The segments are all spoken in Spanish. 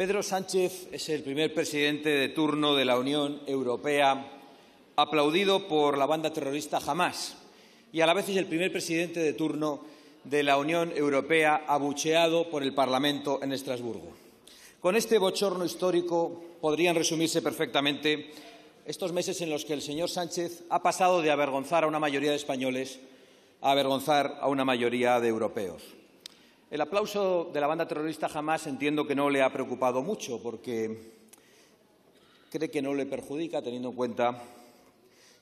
Pedro Sánchez es el primer presidente de turno de la Unión Europea aplaudido por la banda terrorista Hamás y a la vez es el primer presidente de turno de la Unión Europea abucheado por el Parlamento en Estrasburgo. Con este bochorno histórico podrían resumirse perfectamente estos meses en los que el señor Sánchez ha pasado de avergonzar a una mayoría de españoles a avergonzar a una mayoría de europeos. El aplauso de la banda terrorista Hamás entiendo que no le ha preocupado mucho porque cree que no le perjudica, teniendo en cuenta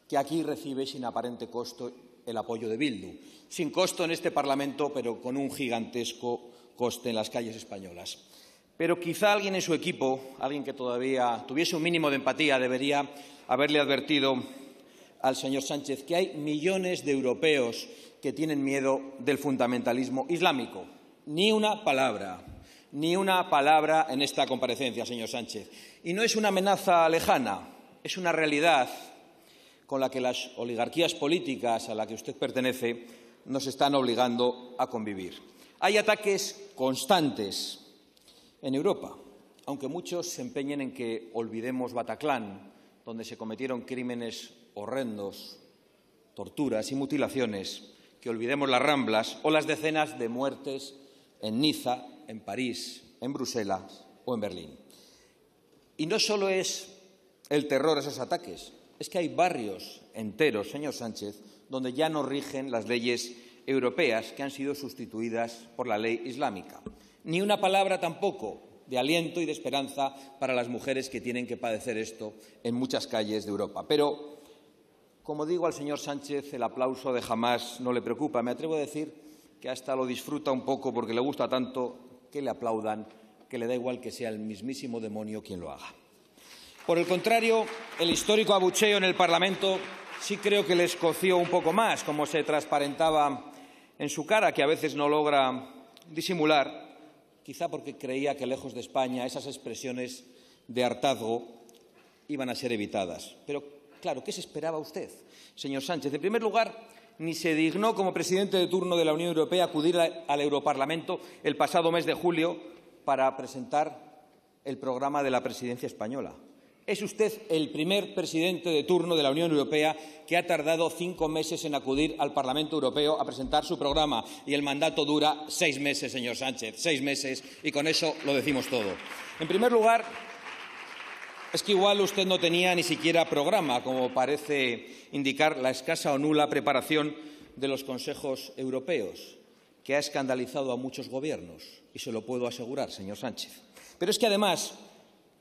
que aquí recibe sin aparente costo el apoyo de Bildu. Sin costo en este Parlamento, pero con un gigantesco coste en las calles españolas. Pero quizá alguien en su equipo, alguien que todavía tuviese un mínimo de empatía, debería haberle advertido al señor Sánchez que hay millones de europeos que tienen miedo del fundamentalismo islámico. Ni una palabra en esta comparecencia, señor Sánchez. Y no es una amenaza lejana, es una realidad con la que las oligarquías políticas a las que usted pertenece nos están obligando a convivir. Hay ataques constantes en Europa, aunque muchos se empeñen en que olvidemos Bataclan, donde se cometieron crímenes horrendos, torturas y mutilaciones, que olvidemos las Ramblas o las decenas de muertes en Niza, en París, en Bruselas o en Berlín. Y no solo es el terror a esos ataques, es que hay barrios enteros, señor Sánchez, donde ya no rigen las leyes europeas que han sido sustituidas por la ley islámica. Ni una palabra tampoco de aliento y de esperanza para las mujeres que tienen que padecer esto en muchas calles de Europa. Pero, como digo al señor Sánchez, el aplauso de Hamás no le preocupa. Me atrevo a decir que hasta lo disfruta un poco porque le gusta tanto que le aplaudan, que le da igual que sea el mismísimo demonio quien lo haga. Por el contrario, el histórico abucheo en el Parlamento sí creo que le escoció un poco más, como se transparentaba en su cara, que a veces no logra disimular, quizá porque creía que lejos de España esas expresiones de hartazgo iban a ser evitadas. Pero, claro, ¿qué se esperaba usted, señor Sánchez? En primer lugar, ni se dignó como presidente de turno de la Unión Europea acudir al Europarlamento el pasado mes de julio para presentar el programa de la presidencia española. Es usted el primer presidente de turno de la Unión Europea que ha tardado 5 meses en acudir al Parlamento Europeo a presentar su programa y el mandato dura 6 meses, señor Sánchez, 6 meses, y con eso lo decimos todo. En primer lugar, es que igual usted no tenía ni siquiera programa, como parece indicar la escasa o nula preparación de los consejos europeos, que ha escandalizado a muchos gobiernos, y se lo puedo asegurar, señor Sánchez. Pero es que además,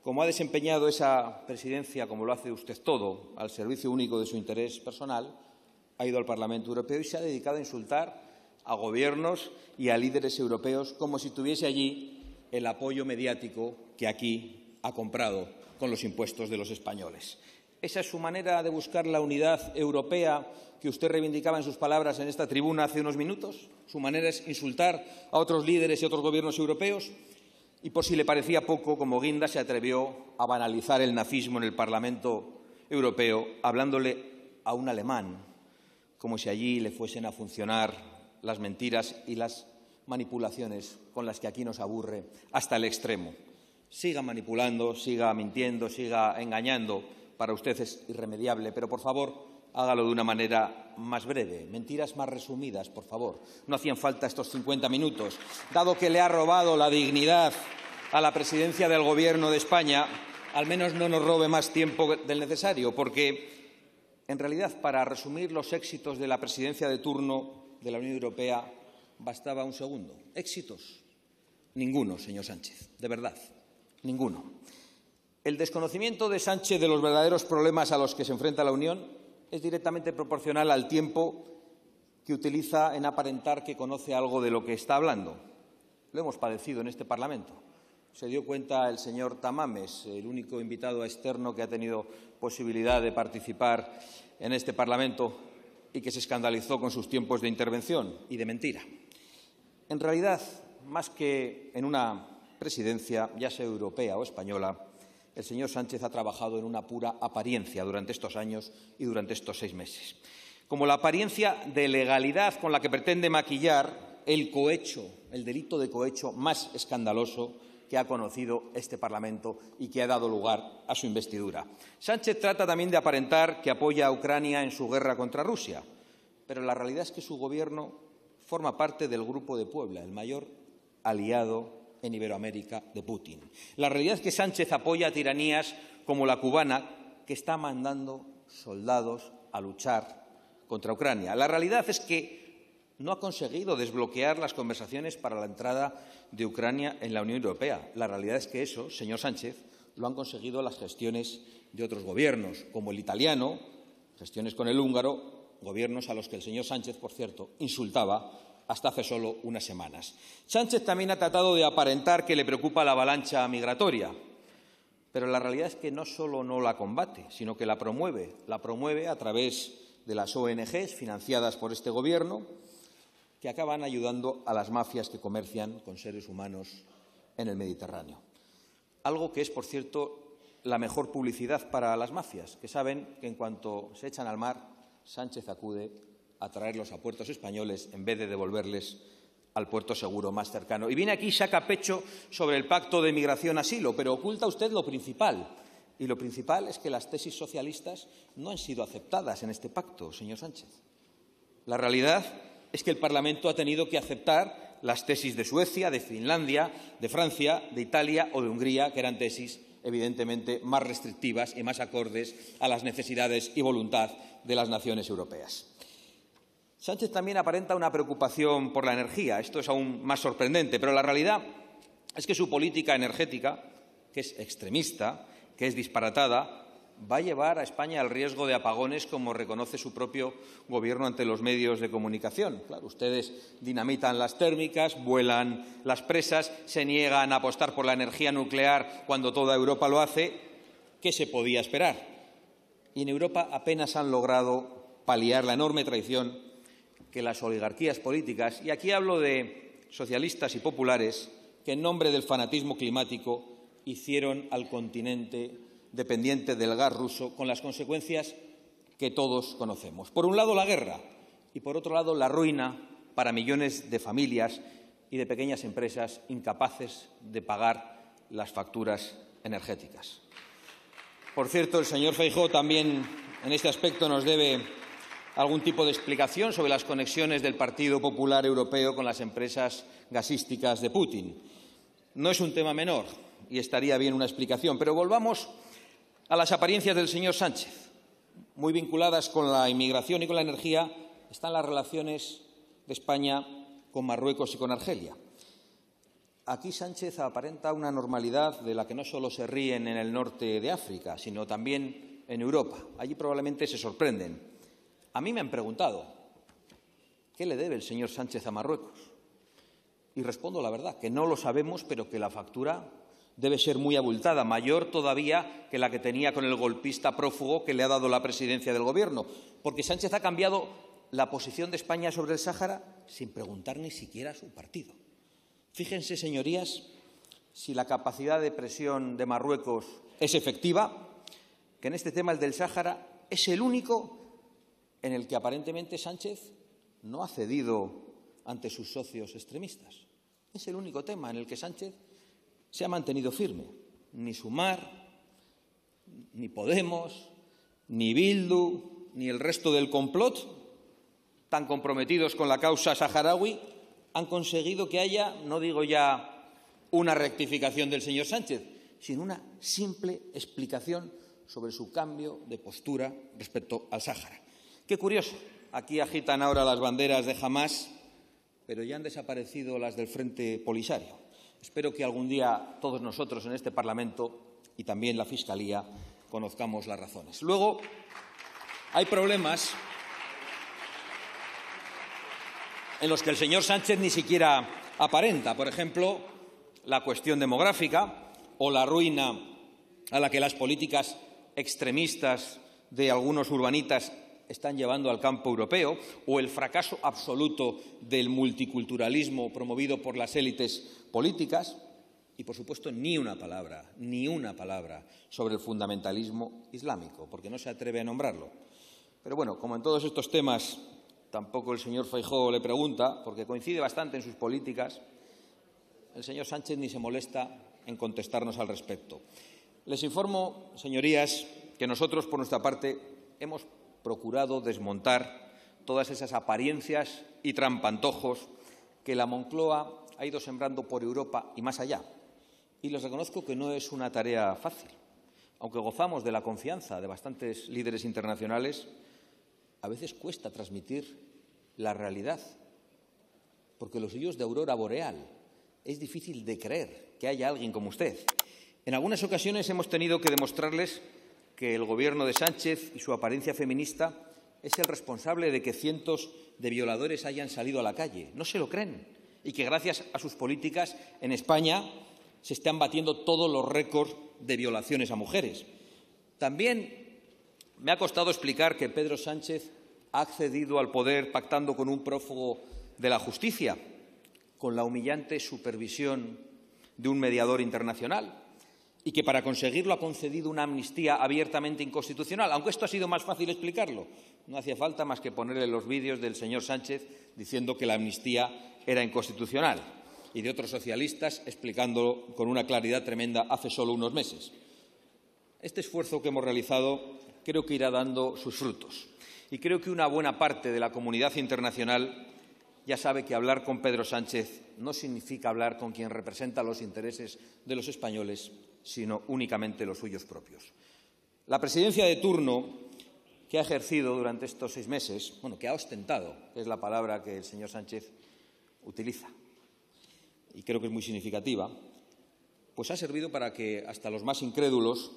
como ha desempeñado esa presidencia, como lo hace usted todo, al servicio único de su interés personal, ha ido al Parlamento Europeo y se ha dedicado a insultar a gobiernos y a líderes europeos como si tuviese allí el apoyo mediático que aquí ha comprado con los impuestos de los españoles. ¿Esa es su manera de buscar la unidad europea que usted reivindicaba en sus palabras en esta tribuna hace unos minutos? ¿Su manera es insultar a otros líderes y otros gobiernos europeos? Y por si le parecía poco, como guinda se atrevió a banalizar el nazismo en el Parlamento Europeo, hablándole a un alemán, como si allí le fuesen a funcionar las mentiras y las manipulaciones con las que aquí nos aburre hasta el extremo. Siga manipulando, siga mintiendo, siga engañando. Para usted es irremediable, pero por favor, hágalo de una manera más breve. Mentiras más resumidas, por favor. No hacían falta estos 50 minutos. Dado que le ha robado la dignidad a la presidencia del Gobierno de España, al menos no nos robe más tiempo del necesario, porque, en realidad, para resumir los éxitos de la presidencia de turno de la Unión Europea bastaba un segundo. ¿Éxitos? Ninguno, señor Sánchez, de verdad. Ninguno. El desconocimiento de Sánchez de los verdaderos problemas a los que se enfrenta la Unión es directamente proporcional al tiempo que utiliza en aparentar que conoce algo de lo que está hablando. Lo hemos padecido en este Parlamento. Se dio cuenta el señor Tamames, el único invitado externo que ha tenido posibilidad de participar en este Parlamento y que se escandalizó con sus tiempos de intervención y de mentira. En realidad, más que en una presidencia, ya sea europea o española, el señor Sánchez ha trabajado en una pura apariencia durante estos años y durante estos 6 meses. Como la apariencia de legalidad con la que pretende maquillar el cohecho, el delito de cohecho más escandaloso que ha conocido este Parlamento y que ha dado lugar a su investidura. Sánchez trata también de aparentar que apoya a Ucrania en su guerra contra Rusia, pero la realidad es que su Gobierno forma parte del Grupo de Puebla, el mayor aliado en Iberoamérica de Putin. La realidad es que Sánchez apoya tiranías como la cubana, que está mandando soldados a luchar contra Ucrania. La realidad es que no ha conseguido desbloquear las conversaciones para la entrada de Ucrania en la Unión Europea. La realidad es que eso, señor Sánchez, lo han conseguido las gestiones de otros gobiernos, como el italiano, gestiones con el húngaro, gobiernos a los que el señor Sánchez, por cierto, insultaba hasta hace solo unas semanas. Sánchez también ha tratado de aparentar que le preocupa la avalancha migratoria, pero la realidad es que no solo no la combate, sino que la promueve a través de las ONG financiadas por este Gobierno, que acaban ayudando a las mafias que comercian con seres humanos en el Mediterráneo. Algo que es, por cierto, la mejor publicidad para las mafias, que saben que en cuanto se echan al mar, Sánchez acude a traerlos a puertos españoles en vez de devolverles al puerto seguro más cercano. Y viene aquí y saca pecho sobre el pacto de migración-asilo, pero oculta usted lo principal. Y lo principal es que las tesis socialistas no han sido aceptadas en este pacto, señor Sánchez. La realidad es que el Parlamento ha tenido que aceptar las tesis de Suecia, de Finlandia, de Francia, de Italia o de Hungría, que eran tesis evidentemente más restrictivas y más acordes a las necesidades y voluntad de las naciones europeas. Sánchez también aparenta una preocupación por la energía. Esto es aún más sorprendente, pero la realidad es que su política energética, que es extremista, que es disparatada, va a llevar a España al riesgo de apagones, como reconoce su propio Gobierno ante los medios de comunicación. Claro, ustedes dinamitan las térmicas, vuelan las presas, se niegan a apostar por la energía nuclear cuando toda Europa lo hace. ¿Qué se podía esperar? Y en Europa apenas han logrado paliar la enorme traición que las oligarquías políticas, y aquí hablo de socialistas y populares, que en nombre del fanatismo climático hicieron al continente dependiente del gas ruso, con las consecuencias que todos conocemos. Por un lado, la guerra y, por otro lado, la ruina para millones de familias y de pequeñas empresas incapaces de pagar las facturas energéticas. Por cierto, el señor Feijóo también en este aspecto nos debe algún tipo de explicación sobre las conexiones del Partido Popular Europeo con las empresas gasísticas de Putin. No es un tema menor y estaría bien una explicación, pero volvamos a las apariencias del señor Sánchez. Muy vinculadas con la inmigración y con la energía están las relaciones de España con Marruecos y con Argelia. Aquí Sánchez aparenta una normalidad de la que no solo se ríen en el norte de África, sino también en Europa. Allí probablemente se sorprenden. A mí me han preguntado, ¿qué le debe el señor Sánchez a Marruecos? Y respondo la verdad, que no lo sabemos, pero que la factura debe ser muy abultada, mayor todavía que la que tenía con el golpista prófugo que le ha dado la presidencia del Gobierno, porque Sánchez ha cambiado la posición de España sobre el Sáhara sin preguntar ni siquiera a su partido. Fíjense, señorías, si la capacidad de presión de Marruecos es efectiva, que en este tema, el del Sáhara, es el único en el que aparentemente Sánchez no ha cedido ante sus socios extremistas. Es el único tema en el que Sánchez se ha mantenido firme. Ni Sumar, ni Podemos, ni Bildu, ni el resto del complot, tan comprometidos con la causa saharaui, han conseguido que haya, no digo ya una rectificación del señor Sánchez, sino una simple explicación sobre su cambio de postura respecto al Sáhara. Qué curioso, aquí agitan ahora las banderas de Hamás, pero ya han desaparecido las del Frente Polisario. Espero que algún día todos nosotros en este Parlamento y también la Fiscalía conozcamos las razones. Luego, hay problemas en los que el señor Sánchez ni siquiera aparenta. Por ejemplo, la cuestión demográfica o la ruina a la que las políticas extremistas de algunos urbanitas están llevando al campo europeo, o el fracaso absoluto del multiculturalismo promovido por las élites políticas, y, por supuesto, ni una palabra sobre el fundamentalismo islámico, porque no se atreve a nombrarlo. Pero bueno, como en todos estos temas tampoco el señor Feijóo le pregunta, porque coincide bastante en sus políticas, el señor Sánchez ni se molesta en contestarnos al respecto. Les informo, señorías, que nosotros, por nuestra parte, hemos procurado desmontar todas esas apariencias y trampantojos que la Moncloa ha ido sembrando por Europa y más allá. Y les reconozco que no es una tarea fácil. Aunque gozamos de la confianza de bastantes líderes internacionales, a veces cuesta transmitir la realidad, porque los suyos de aurora boreal es difícil de creer que haya alguien como usted. En algunas ocasiones hemos tenido que demostrarles que el Gobierno de Sánchez y su apariencia feminista es el responsable de que cientos de violadores hayan salido a la calle. No se lo creen. Y que gracias a sus políticas en España se están batiendo todos los récords de violaciones a mujeres. También me ha costado explicar que Pedro Sánchez ha accedido al poder pactando con un prófugo de la justicia, con la humillante supervisión de un mediador internacional, y que para conseguirlo ha concedido una amnistía abiertamente inconstitucional, aunque esto ha sido más fácil explicarlo. No hacía falta más que ponerle los vídeos del señor Sánchez diciendo que la amnistía era inconstitucional y de otros socialistas explicándolo con una claridad tremenda hace solo unos meses. Este esfuerzo que hemos realizado creo que irá dando sus frutos y creo que una buena parte de la comunidad internacional ya sabe que hablar con Pedro Sánchez no significa hablar con quien representa los intereses de los españoles, sino únicamente los suyos propios. La presidencia de turno que ha ejercido durante estos 6 meses, que ha ostentado, que es la palabra que el señor Sánchez utiliza, y creo que es muy significativa, pues ha servido para que hasta los más incrédulos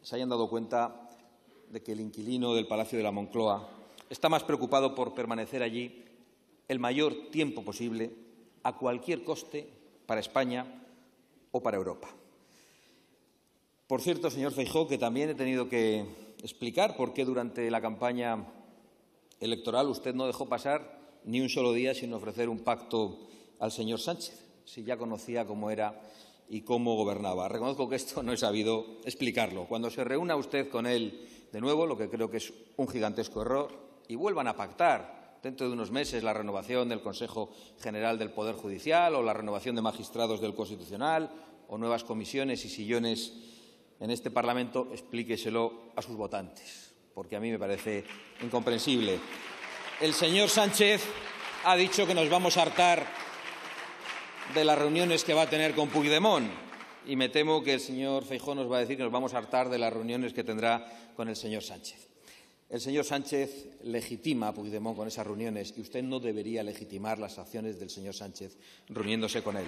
se hayan dado cuenta de que el inquilino del Palacio de la Moncloa está más preocupado por permanecer allí el mayor tiempo posible, a cualquier coste, para España o para Europa. Por cierto, señor Feijóo, que también he tenido que explicar por qué durante la campaña electoral usted no dejó pasar ni un solo día sin ofrecer un pacto al señor Sánchez, si ya conocía cómo era y cómo gobernaba. Reconozco que esto no he sabido explicarlo. Cuando se reúna usted con él de nuevo, lo que creo que es un gigantesco error, y vuelvan a pactar dentro de unos meses la renovación del Consejo General del Poder Judicial o la renovación de magistrados del Constitucional o nuevas comisiones y sillones en este Parlamento, explíqueselo a sus votantes, porque a mí me parece incomprensible. El señor Sánchez ha dicho que nos vamos a hartar de las reuniones que va a tener con Puigdemont y me temo que el señor Feijóo nos va a decir que nos vamos a hartar de las reuniones que tendrá con el señor Sánchez. El señor Sánchez legitima a Puigdemont con esas reuniones y usted no debería legitimar las acciones del señor Sánchez reuniéndose con él.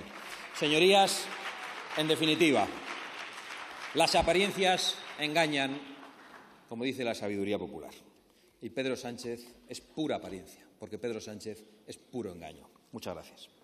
Señorías, en definitiva, las apariencias engañan, como dice la sabiduría popular, y Pedro Sánchez es pura apariencia, porque Pedro Sánchez es puro engaño. Muchas gracias.